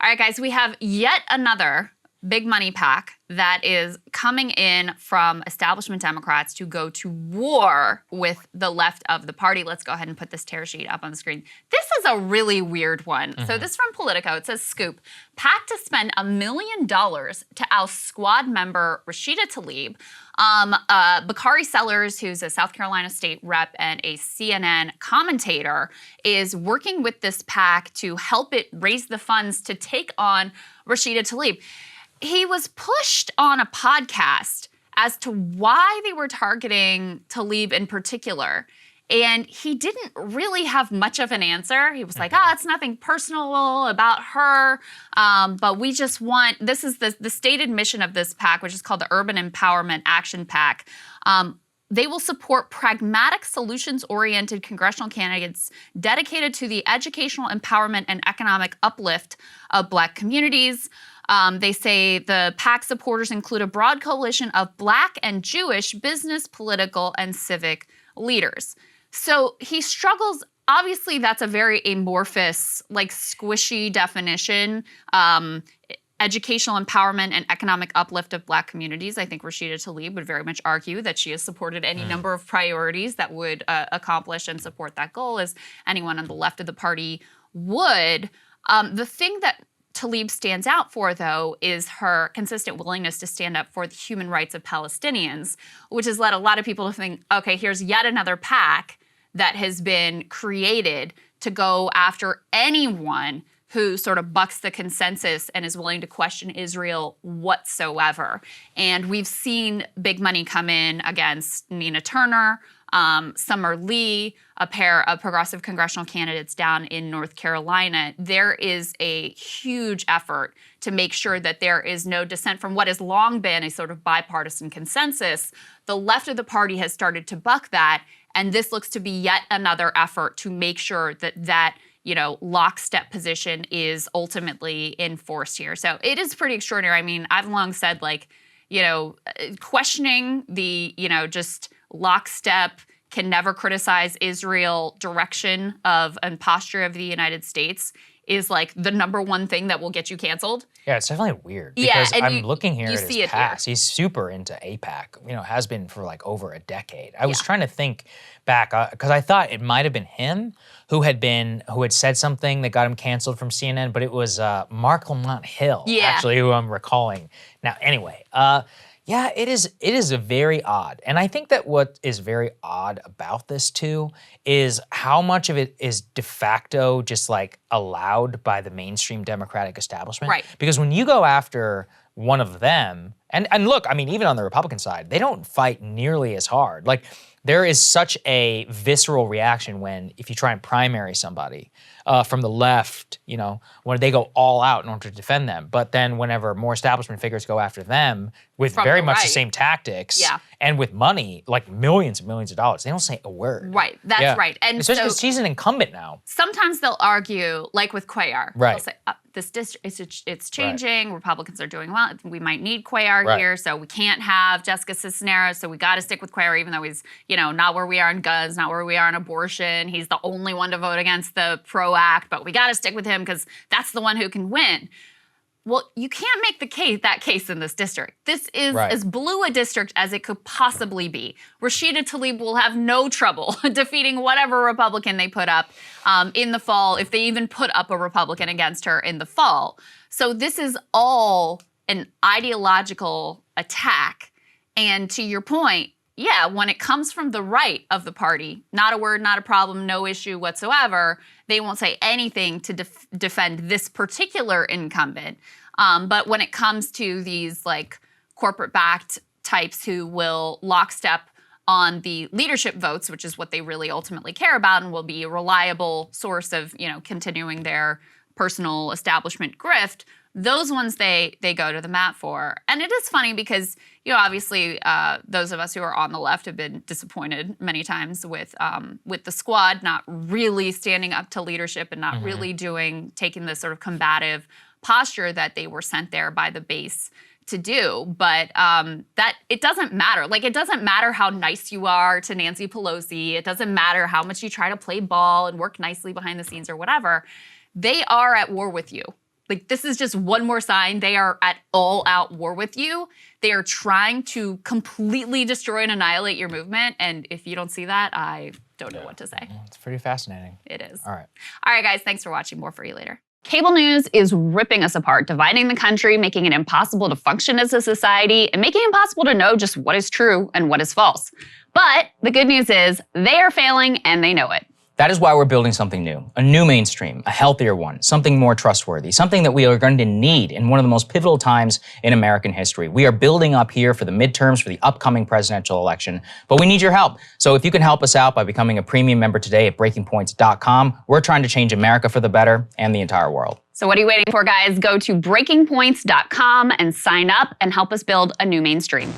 All right, guys, we have yet another big money PAC that is coming in from establishment Democrats to go to war with the left of the party. Let's go ahead and put this tear sheet up on the screen. This is a really weird one. So this is from Politico. It says, Scoop, PAC to spend $1 million to oust squad member Rashida Tlaib. Bakari Sellers, who's a South Carolina state rep and a CNN commentator, is working with this PAC to help it raise the funds to take on Rashida Tlaib. He was pushed on a podcast as to why they were targeting Tlaib in particular. And he didn't really have much of an answer. He was like, it's nothing personal about her, but we just want, this is the stated mission of this PAC, which is called the Urban Empowerment Action PAC. They will support pragmatic, solutions-oriented congressional candidates dedicated to the educational empowerment and economic uplift of Black communities. They say the PAC supporters include a broad coalition of Black and Jewish business, political, and civic leaders. So he struggles. Obviously, that's a very amorphous, like squishy definition. Educational empowerment and economic uplift of Black communities. I think Rashida Tlaib would very much argue that she has supported any number of priorities that would accomplish and support that goal, as anyone on the left of the party would. The thing that Tlaib stands out for, though, is her consistent willingness to stand up for the human rights of Palestinians, which has led a lot of people to think, okay, here's yet another PAC that has been created to go after anyone who sort of bucks the consensus and is willing to question Israel whatsoever. And we've seen big money come in against Nina Turner, Summer Lee, a pair of progressive congressional candidates down in North Carolina. There is a huge effort to make sure that there is no dissent from what has long been a sort of bipartisan consensus. The left of the party has started to buck that, and this looks to be yet another effort to make sure that lockstep position is ultimately enforced here. So it is pretty extraordinary. I mean, I've long said, questioning the, just lockstep, can never criticize Israel direction of and posture of the United States is like the number one thing that will get you canceled. Yeah, it's definitely weird because I'm looking here at his past. He's super into AIPAC, has been for like over a decade. I was trying to think back because I thought it might have been him who had said something that got him canceled from CNN, but it was Mark Lamont Hill, actually, who I'm recalling. Now, anyway, it is a very odd. And I think that what is very odd about this too is how much of it is de facto just like allowed by the mainstream Democratic establishment. Right. Because when you go after one of them, and look, I mean, even on the Republican side, they don't fight nearly as hard. Like, there is such a visceral reaction if you try and primary somebody from the left, when they go all out in order to defend them. But then whenever more establishment figures go after them with very much the same tactics and with money, like millions and millions of dollars, they don't say a word. Right, that's right. And especially because she's an incumbent now. Sometimes they'll argue, like with Cuellar. Right. They'll say, this district, it's changing. Right. Republicans are doing well. We might need Cuellar here, so we can't have Jessica Cisneros, so we got to stick with Cuellar, even though he's, not where we are in guns, not where we are in abortion. He's the only one to vote against the PRO Act, but we got to stick with him because that's the one who can win. Well, you can't make that case in this district. This is as blue a district as it could possibly be. Rashida Tlaib will have no trouble defeating whatever Republican they put up in the fall, if they even put up a Republican against her in the fall. So this is all an ideological attack. And to your point, when it comes from the right of the party, not a word, not a problem, no issue whatsoever, they won't say anything to defend this particular incumbent. But when it comes to these like corporate-backed types who will lockstep on the leadership votes, which is what they really ultimately care about and will be a reliable source of, continuing their personal establishment grift, those ones they go to the mat for. And it is funny because, obviously those of us who are on the left have been disappointed many times with the squad not really standing up to leadership and not really taking the sort of combative posture that they were sent there by the base to do. But that it doesn't matter. Like, it doesn't matter how nice you are to Nancy Pelosi. It doesn't matter how much you try to play ball and work nicely behind the scenes or whatever. They are at war with you. Like, this is just one more sign they are at all-out war with you. They are trying to completely destroy and annihilate your movement. And if you don't see that, I don't know what to say. It's pretty fascinating. It is. All right. All right, guys. Thanks for watching. More for you later. Cable news is ripping us apart, dividing the country, making it impossible to function as a society, and making it impossible to know just what is true and what is false. But the good news is they are failing and they know it. That is why we're building something new, a new mainstream, a healthier one, something more trustworthy, something that we are going to need in one of the most pivotal times in American history. We are building up here for the midterms, for the upcoming presidential election, but we need your help. So if you can help us out by becoming a premium member today at breakingpoints.com, we're trying to change America for the better and the entire world. So what are you waiting for, guys? Go to breakingpoints.com and sign up and help us build a new mainstream.